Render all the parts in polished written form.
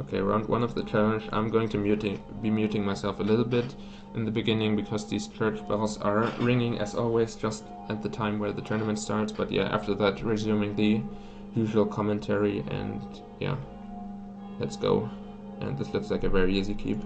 Okay, round 1 of the challenge, I'm going to be muting myself a little bit in the beginning because these church bells are ringing as always just at the time where the tournament starts, but yeah, after that resuming the usual commentary, and yeah, let's go. And this looks like a very easy keep.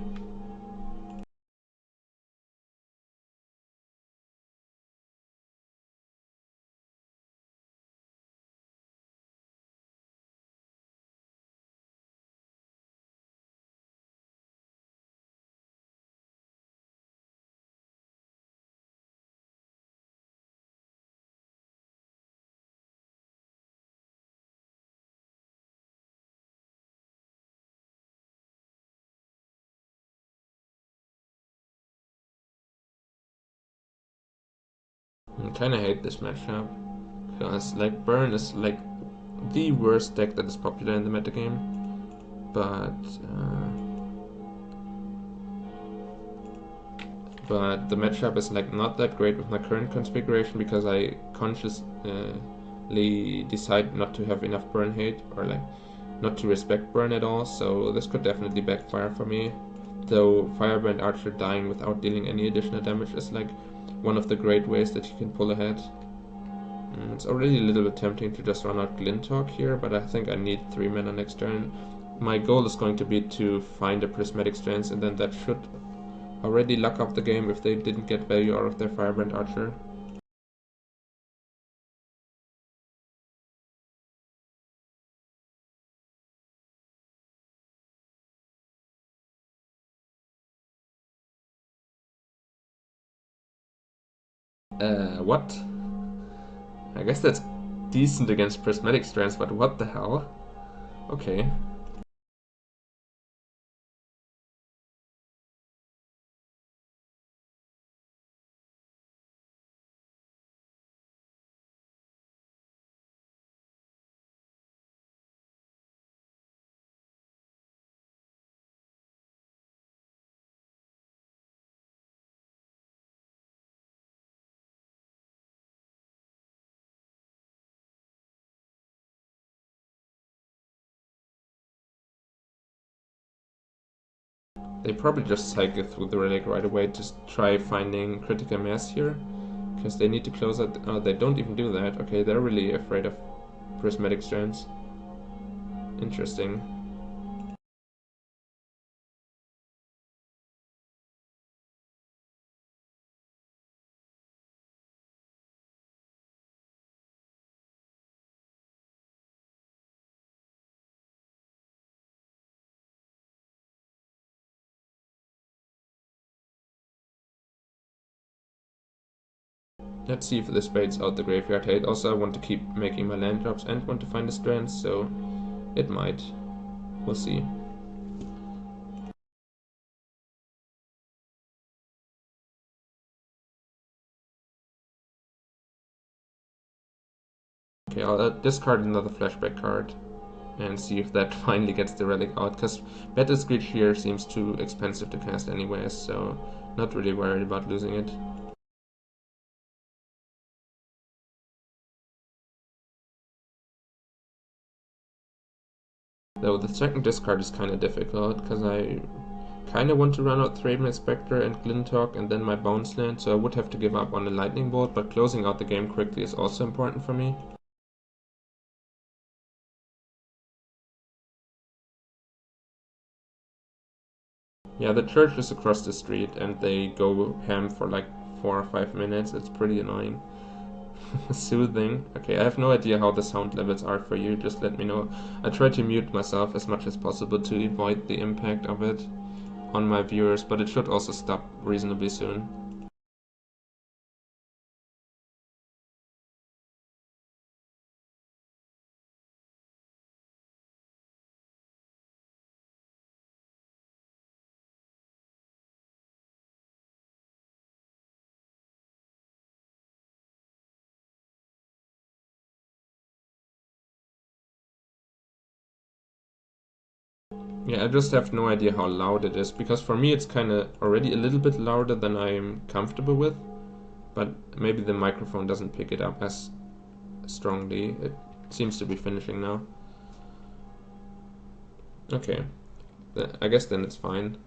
I kinda hate this matchup, because like Burn is like the worst deck that is popular in the metagame, but the matchup is like not that great with my current configuration because I consciously decide not to have enough burn hate, or like not to respect burn at all, so this could definitely backfire for me. Though Firebrand Archer dying without dealing any additional damage is like one of the great ways that you can pull ahead. It's already a little bit tempting to just run out Glintalk here, but I think I need 3 mana next turn. My goal is going to be to find a Prismatic Strands, and then that should already luck up the game if they didn't get value out of their Firebrand Archer. What? I guess that's decent against Prismatic Strands, but what the hell? Okay. They probably just cycle through the relic right away to try finding critical mass here, because they need to close out. Oh, they don't even do that. Okay, they're really afraid of Prismatic Strands. Interesting. Let's see if this baits out the graveyard hate. Also, I want to keep making my land drops and want to find the strands, so it might. We'll see. Okay, I'll discard another flashback card and see if that finally gets the relic out, because Battle Screech here seems too expensive to cast anyways, so not really worried about losing it. Though the second discard is kind of difficult, because I kind of want to run out Thraben Spectre and Glintalk and then my Bounce Land, so I would have to give up on the Lightning Bolt, but closing out the game quickly is also important for me. Yeah, the church is across the street and they go ham for like 4 or 5 minutes. It's pretty annoying. Soothing. Okay, I have no idea how the sound levels are for you, just let me know. I try to mute myself as much as possible to avoid the impact of it on my viewers, but it should also stop reasonably soon. Yeah, I just have no idea how loud it is, because for me it's kinda already a little bit louder than I'm comfortable with, but maybe the microphone doesn't pick it up as strongly. It seems to be finishing now. Okay, I guess then it's fine.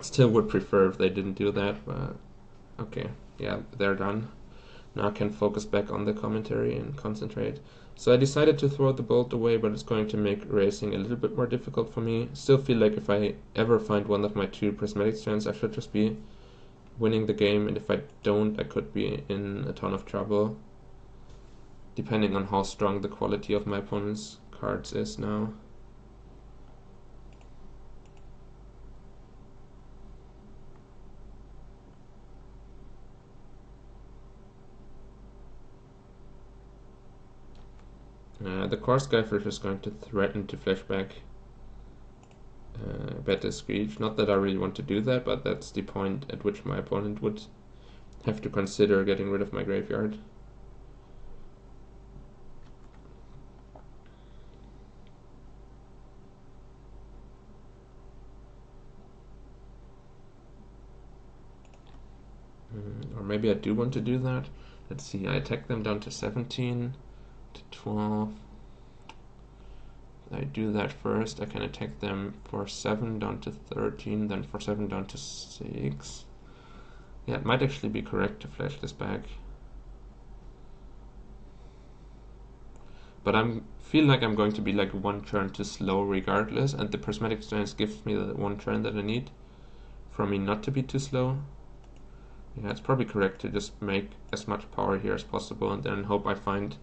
Still would prefer if they didn't do that, but okay. Yeah, they're done. Now I can focus back on the commentary and concentrate. So I decided to throw the bolt away, but it's going to make racing a little bit more difficult for me. Still feel like if I ever find one of my 2 prismatic strands, I should just be winning the game, and if I don't, I could be in a ton of trouble, depending on how strong the quality of my opponent's cards is now. The core Skyfish is going to threaten to flashback Better Screech. Not that I really want to do that, but that's the point at which my opponent would have to consider getting rid of my graveyard. Or maybe I do want to do that. Let's see, I attack them down to 17, to 12. If I do that first, I can attack them for 7 down to 13, then for 7 down to 6. Yeah, it might actually be correct to flash this back. But I feel like I'm going to be like 1 turn too slow regardless, and the Prismatic Strands gives me the 1 turn that I need for me not to be too slow. Yeah, it's probably correct to just make as much power here as possible and then hope I find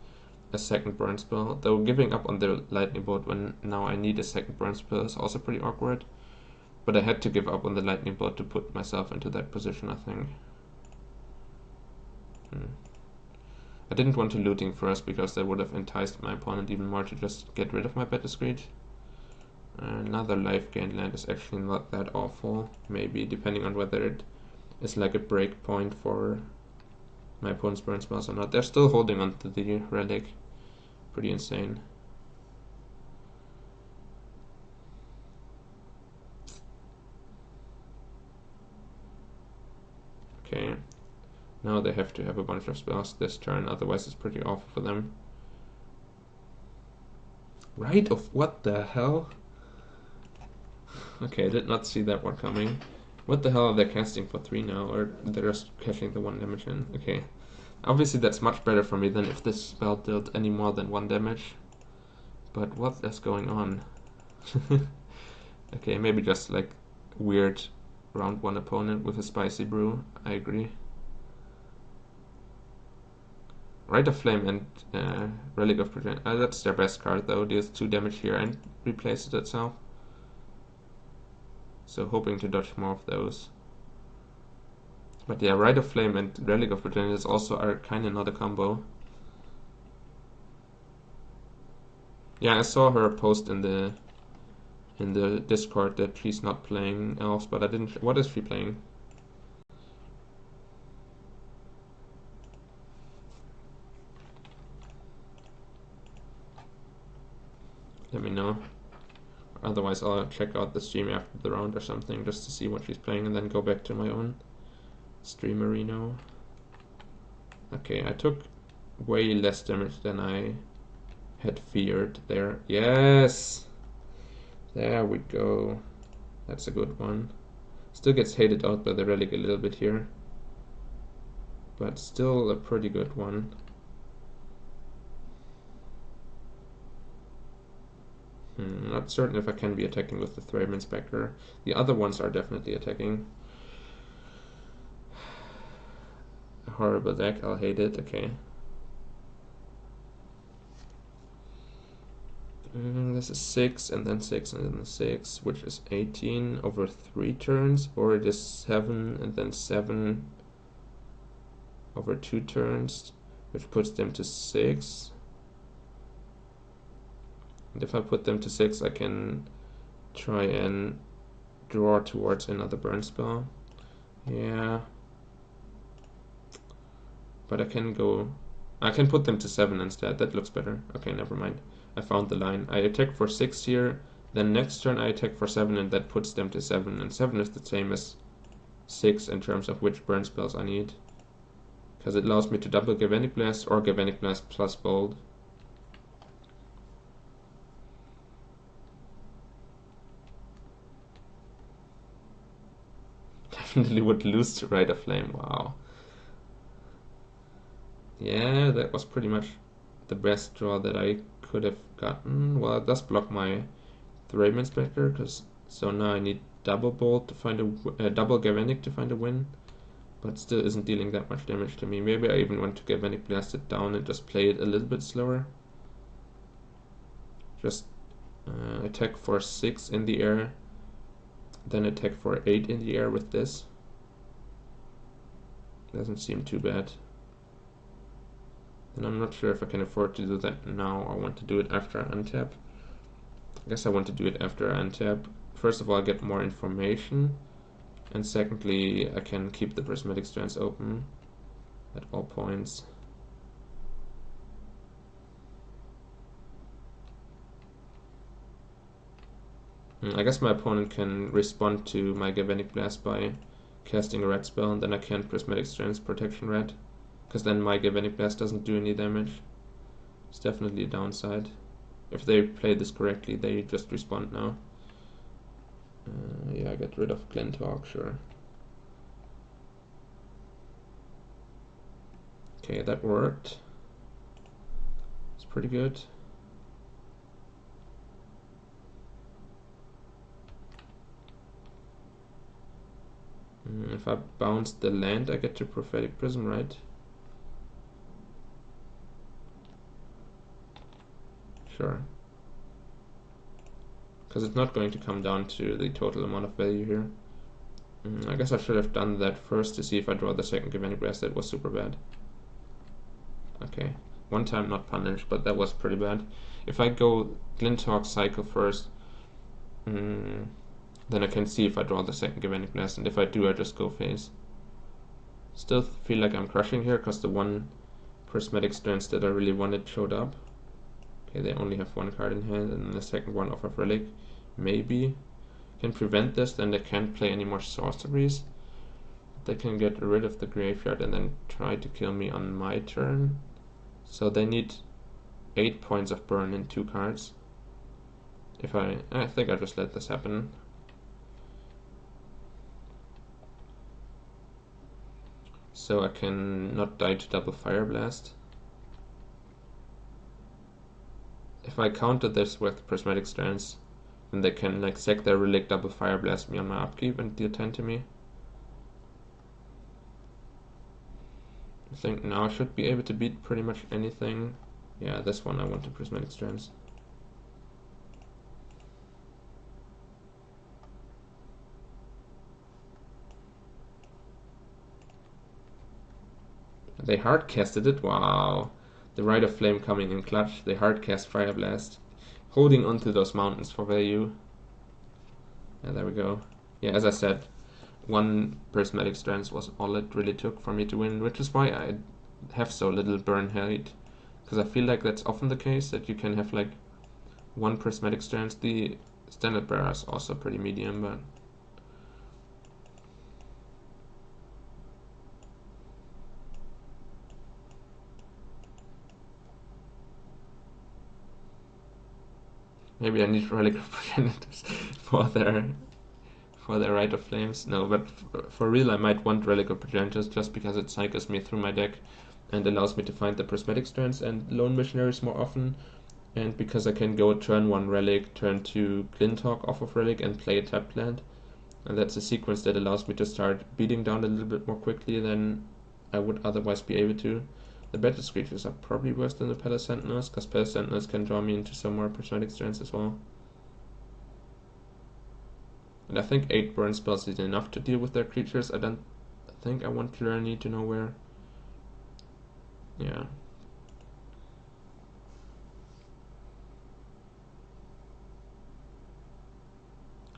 a second burn spell. Though giving up on the lightning bolt when now I need a second burn spell is also pretty awkward. But I had to give up on the lightning bolt to put myself into that position, I think. I didn't want to looting first because that would have enticed my opponent even more to just get rid of my Better Screech. Another life gain land is actually not that awful, maybe, depending on whether it is like a break point for my opponent's burn spells or not. They're still holding on to the relic. Pretty insane. Okay. Now they have to have a bunch of spells this turn, otherwise it's pretty awful for them. Right of what the hell? Okay, I did not see that one coming. What the hell are they casting for 3 now? Or they're just cashing the 1 damage in? Okay. Obviously that's much better for me than if this spell dealt any more than 1 damage. But what is going on? Okay, maybe just like weird round 1 opponent with a spicy brew. I agree. Rite of Flame and Relic of Protection. That's their best card though. Deals 2 damage here and replaces itself. So hoping to dodge more of those. But yeah, Rite of Flame and Relic of Protection is also are kinda not a combo. Yeah, I saw her post in the Discord that she's not playing elves, but I didn't. What is she playing? Let me know. Otherwise, I'll check out the stream after the round or something just to see what she's playing and then go back to my own streamerino. Okay, I took way less damage than I had feared there. Yes! There we go. That's a good one. Still gets hated out by the relic a little bit here, but still a pretty good one. Not certain if I can be attacking with the Thraben Inspector. The other ones are definitely attacking. A horrible deck, I'll hate it, okay. This is 6 and then 6 and then 6, which is 18 over 3 turns, or it is 7 and then 7 over 2 turns, which puts them to 6. And if I put them to 6, I can try and draw towards another burn spell. Yeah. But I can put them to 7 instead. That looks better. Okay, never mind. I found the line. I attack for 6 here, then next turn I attack for 7 and that puts them to 7. And 7 is the same as 6 in terms of which burn spells I need. Because it allows me to double Galvanic Blast or Galvanic Blast plus Bold. definitely would lose to Rite of Flame. Wow. Yeah, that was pretty much the best draw that I could have gotten. Well, it does block my Thraben Inspector, so now I need double Bolt to find a double Galvanic to find a win, but still isn't dealing that much damage to me. Maybe I even want to Galvanic Blast it down and just play it a little bit slower. Just attack for 6 in the air, then attack for 8 in the air with this. Doesn't seem too bad. And I'm not sure if I can afford to do that now or want to do it after I untap. I guess I want to do it after I untap. First of all, I get more information, and secondly, I can keep the Prismatic Strands open at all points. I guess my opponent can respond to my Galvanic Blast by casting a red spell, and then I can't Prismatic Strands Protection Red, because then my Galvanic Blast doesn't do any damage. It's definitely a downside. If they play this correctly, they just respond now. Yeah, I get rid of Glinthawk, sure. Okay, that worked. It's pretty good. If I bounce the land, I get to Prophetic Prism, right? Sure. Because it's not going to come down to the total amount of value here. I guess I should have done that first to see if I draw the second Galvanic Blast. That was super bad. Okay, one time not punished, but that was pretty bad. If I go Glinthawk cycle first, then I can see if I draw the second Galvanic Blast, and if I do, I just go face. Still feel like I'm crushing here because the one Prismatic Strands that I really wanted showed up. Okay, they only have one card in hand, and the second one off of Relic. Maybe can prevent this, then they can't play any more sorceries. They can get rid of the graveyard and then try to kill me on my turn. So they need 8 points of burn in 2 cards. I think I just let this happen. So I can not die to double Fire Blast. If I counter this with Prismatic Strands, then they can like sack their Relic, double Fire Blast me on my upkeep and deal 10 to me. I think now I should be able to beat pretty much anything. Yeah, this one I want to Prismatic Strands. They hardcasted it, wow. The Rite of Flame coming in clutch, they hardcast Fire Blast. Holding onto those mountains for value. Yeah, there we go. Yeah, as I said, one Prismatic Strands was all it really took for me to win, which is why I have so little burn hate. Because I feel like that's often the case, that you can have like one Prismatic Strands. The Standard Bearer is also pretty medium, but maybe I need Relic of Progenitors for their Rite of Flames. No, but for real I might want Relic of Progenitors just because it cycles me through my deck and allows me to find the Prismatic Strands and Lone Missionaries more often, and because I can go turn 1 Relic, turn 2 Glinthawk off of Relic and play a tapped land. And that's a sequence that allows me to start beating down a little bit more quickly than I would otherwise be able to. The Battle Screechers are probably worse than the Palace Sentinels, because Palace Sentinels can draw me into some more Prismatic Strands as well. And I think 8 burn spells is enough to deal with their creatures. I don't think I want Tyranny to know where. Yeah.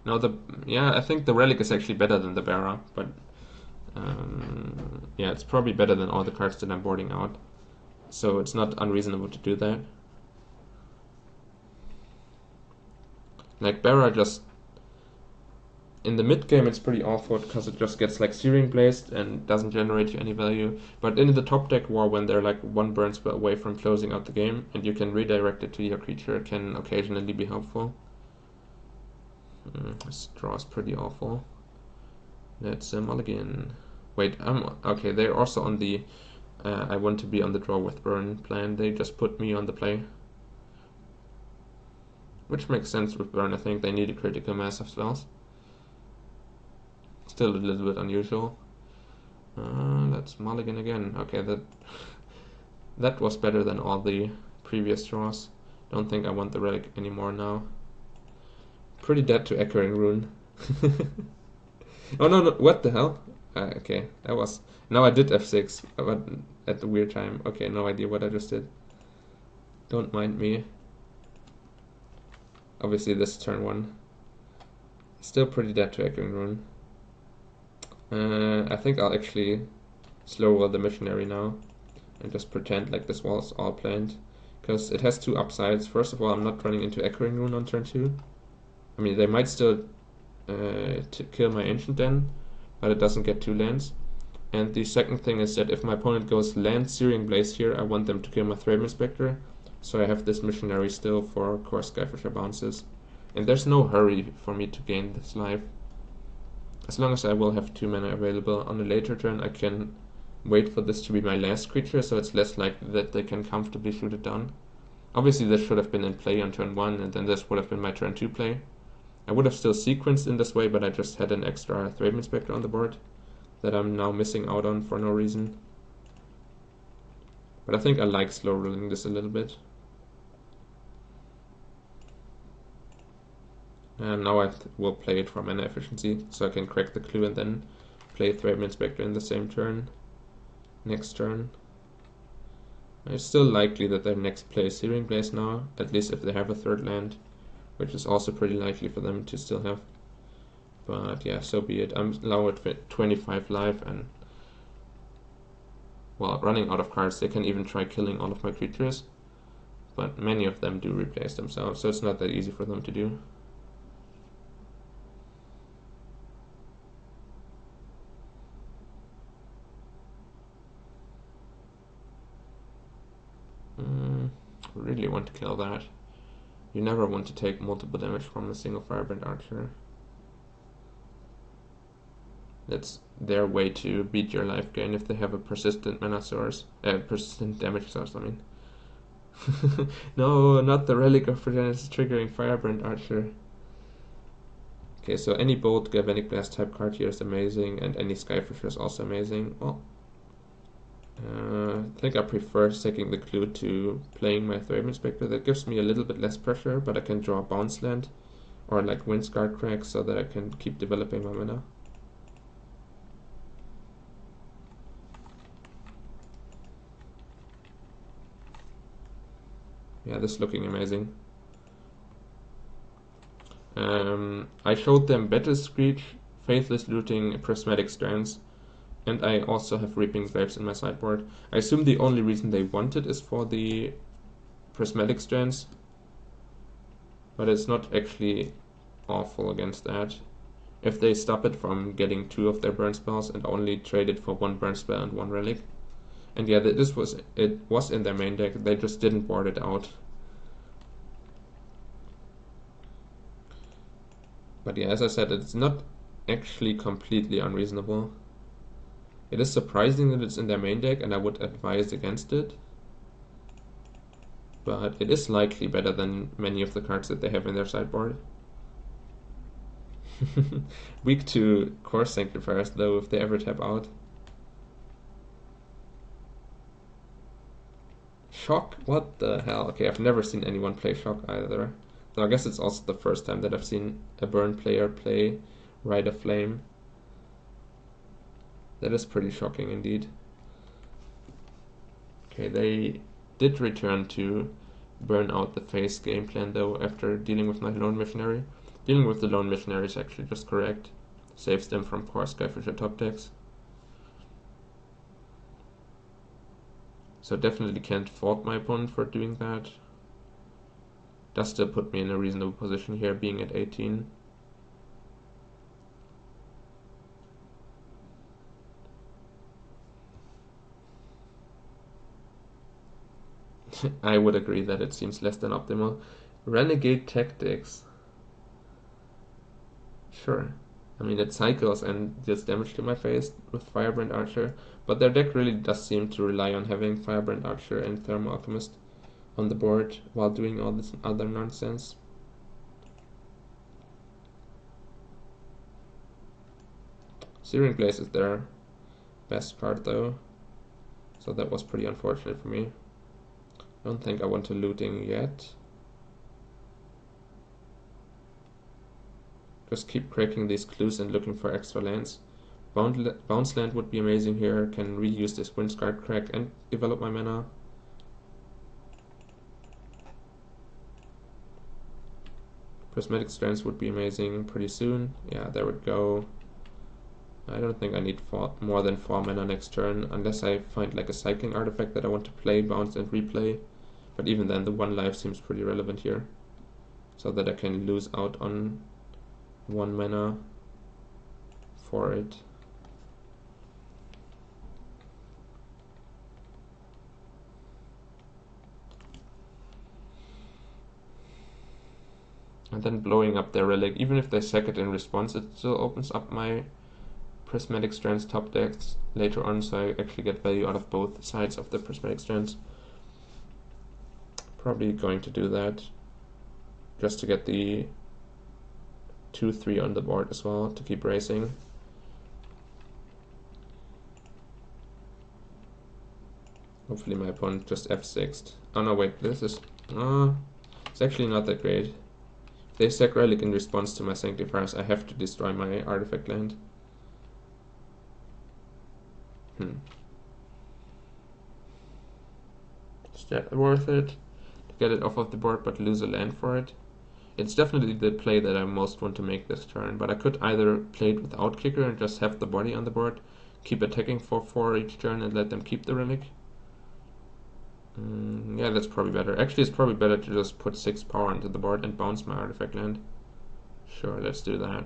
No, I think the Relic is actually better than the Bearer, but yeah, it's probably better than all the cards that I'm boarding out. So it's not unreasonable to do that. Like Bearer just in the mid game it's pretty awful because it just gets like Searing Blazed and doesn't generate you any value. But in the top deck war, when they're like 1 burn spell away from closing out the game and you can redirect it to your creature, it can occasionally be helpful. This draw is pretty awful. Let's mulligan. Wait, okay. They're also on the I want to be on the draw with burn plan. They just put me on the play, which makes sense with burn. I think they need a critical mass of spells. Still a little bit unusual. Let's mulligan again. Okay, that was better than all the previous draws. Don't think I want the relic anymore now. Pretty dead to Echoing Rune. Oh no, what the hell? Okay, that was... Now I did f6, but at the weird time. Okay, no idea what I just did. Don't mind me. Obviously this is turn 1. Still pretty dead to Echoing Rune. I think I'll actually slow roll the Missionary now and just pretend like this was all planned, because it has two upsides. First of all, I'm not running into Echoing Rune on turn 2. I mean, they might still kill my Ancient then, but it doesn't get 2 lands. And the second thing is that if my opponent goes land Searing Blaze here, I want them to kill my Thraben Spectre, so I have this Missionary still for Core Skyfisher bounces. And there's no hurry for me to gain this life. As long as I will have 2 mana available on a later turn, I can wait for this to be my last creature, so it's less likely that they can comfortably shoot it down. Obviously this should have been in play on turn 1, and then this would have been my turn 2 play. I would have still sequenced in this way, but I just had an extra Thraben Spectre on the board that I'm now missing out on for no reason. But I think I like slow rolling this a little bit. And now I will play it for mana efficiency, so I can crack the clue and then play Thraben Spectre in the same turn. Next turn. It's still likely that their next play is Searing Blaze now, at least if they have a third land, which is also pretty likely for them to still have. But yeah, so be it. I'm now at 25 life, and well, running out of cards. They can even try killing all of my creatures, but many of them do replace themselves, so it's not that easy for them to do. Really want to kill that. You never want to take multiple damage from a single Firebrand Archer. That's their way to beat your life gain if they have a persistent mana source. Persistent damage source, I mean. No, not the Relic of Progenitus triggering Firebrand Archer. Okay, so any Bolt Galvanic Blast type card here is amazing, and any Skyfisher is also amazing. Well, I think I prefer taking the clue to playing my Thraben Spectre. That gives me a little bit less pressure, but I can draw a bounce land or like Windscarred Crack so that I can keep developing my mana. Yeah, this is looking amazing. I showed them Battle Screech, Faithless Looting, Prismatic Strands, and I also have Reaping Glaives in my sideboard. I assume the only reason they want it is for the Prismatic Strands, but it's not actually awful against that. If they stop it from getting 2 of their burn spells and only trade it for 1 burn spell and 1 relic. And yeah, it was in their main deck, they just didn't board it out. But yeah, as I said, it's not actually completely unreasonable. It is surprising that it's in their main deck, and I would advise against it. But it is likely better than many of the cards that they have in their sideboard. Weak to Core Sanctifiers though, if they ever tap out. Shock? What the hell? Okay, I've never seen anyone play Shock either. So I guess it's also the first time that I've seen a burn player play Rite of Flame. That is pretty shocking indeed. Okay, they did return to burn out the face game plan though after dealing with my Lone Missionary. Dealing with the Lone Missionary is actually just correct. Saves them from Core Skyfisher top decks. So definitely can't fault my opponent for doing that. Does still put me in a reasonable position here, being at 18. I would agree that it seems less than optimal. Renegade Tactics. Sure. I mean, it cycles and deals damage to my face with Firebrand Archer, but their deck really does seem to rely on having Firebrand Archer and Thermal Alchemist on the board while doing all this other nonsense. Searing Blaze is their best card though, so that was pretty unfortunate for me. I don't think I want to looting yet. Just keep cracking these clues and looking for extra lands. Bounce land would be amazing here. Can reuse this Windscarred Crack and develop my mana. Prismatic Strands would be amazing pretty soon. Yeah, there we go. I don't think I need more than 4 mana next turn, unless I find like a cycling artifact that I want to play, bounce and replay. But even then, the 1 life seems pretty relevant here, so that I can lose out on 1 mana for it. And then blowing up their relic, even if they sack it in response, it still opens up my Prismatic Strands top decks later on, so I actually get value out of both sides of the Prismatic Strands. Probably going to do that just to get the 2-3 on the board as well, to keep racing. Hopefully my opponent just F6'd. Oh no, wait, this is... it's actually not that great. If they sack Relic in response to my Sanctifiers, I have to destroy my artifact land. Is that worth it? To get it off of the board but lose a land for it? It's definitely the play that I most want to make this turn, but I could either play it without kicker and just have the body on the board, keep attacking for 4 each turn and let them keep the relic. Yeah, that's probably better. Actually, it's probably better to just put 6 power onto the board and bounce my artifact land. Sure, let's do that.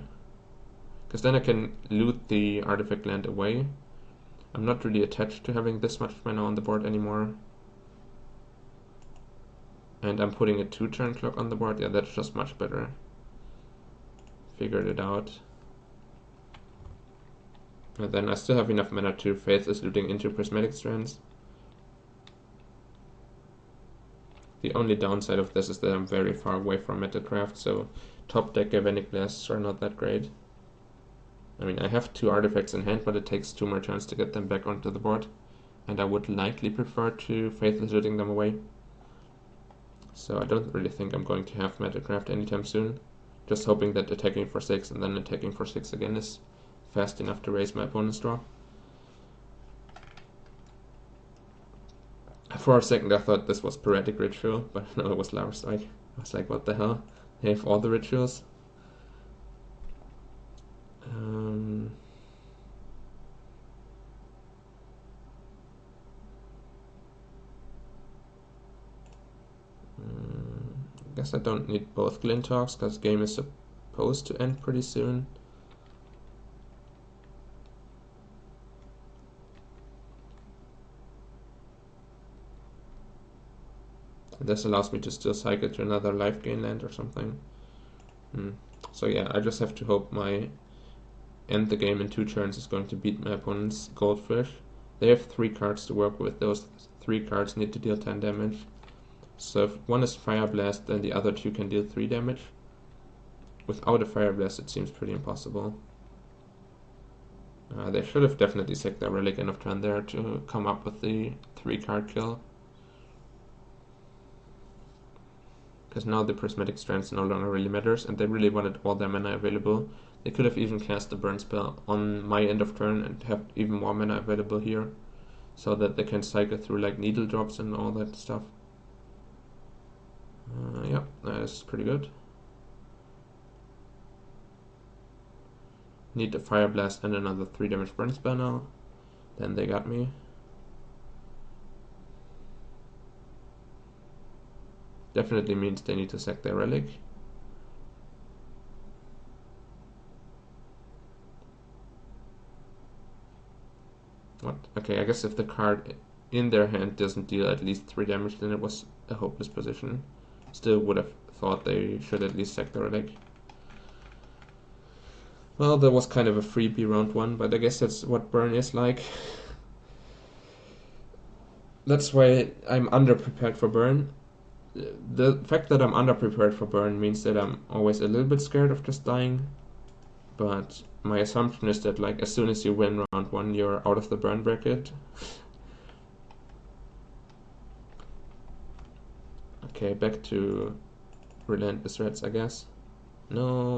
Because then I can loot the artifact land away. I'm not really attached to having this much mana on the board anymore. And I'm putting a 2-turn clock on the board. Yeah, that's just much better. Figured it out. And then I still have enough mana to Faithless Looting into Prismatic Strands. The only downside of this is that I'm very far away from Metacraft, so top deck Galvanic Blasts are not that great. I mean, I have 2 artifacts in hand, but it takes 2 more turns to get them back onto the board, and I would likely prefer to Faithless Looting them away. So I don't really think I'm going to have Metacraft anytime soon. Just hoping that attacking for 6 and then attacking for 6 again is fast enough to raise my opponent's draw. For a second I thought this was Piratic Ritual, but no, it was Lava Strike. I was like, what the hell? They have all the rituals? Guess I don't need both Glintalks, because game is supposed to end pretty soon. This allows me to still cycle to another life gain land or something. So yeah, I just have to hope my end the game in 2 turns is going to beat my opponent's Goldfish. They have 3 cards to work with. Those 3 cards need to deal 10 damage. So if one is Fire Blast, then the other 2 can deal 3 damage. Without a Fire Blast, it seems pretty impossible. They should have definitely sacked their Relic end of turn there to come up with the 3-card kill. Because now the Prismatic Strands no longer really matters, and they really wanted all their mana available. They could have even cast the burn spell on my end of turn and have even more mana available here, so that they can cycle through like needle drops and all that stuff. Yeah, that is pretty good. Need a Fire Blast and another 3 damage burn spell now. Then they got me. Definitely means they need to sack their Relic. What? Okay, I guess if the card in their hand doesn't deal at least 3 damage, then it was a hopeless position. Still would have thought they should at least sack the Relic. Well, that was kind of a freebie round 1, but I guess that's what burn is like. That's why I'm underprepared for burn. The fact that I'm underprepared for burn means that I'm always a little bit scared of just dying, but my assumption is that like as soon as you win round 1, you're out of the burn bracket. Okay, back to Relentless Reds, I guess. No.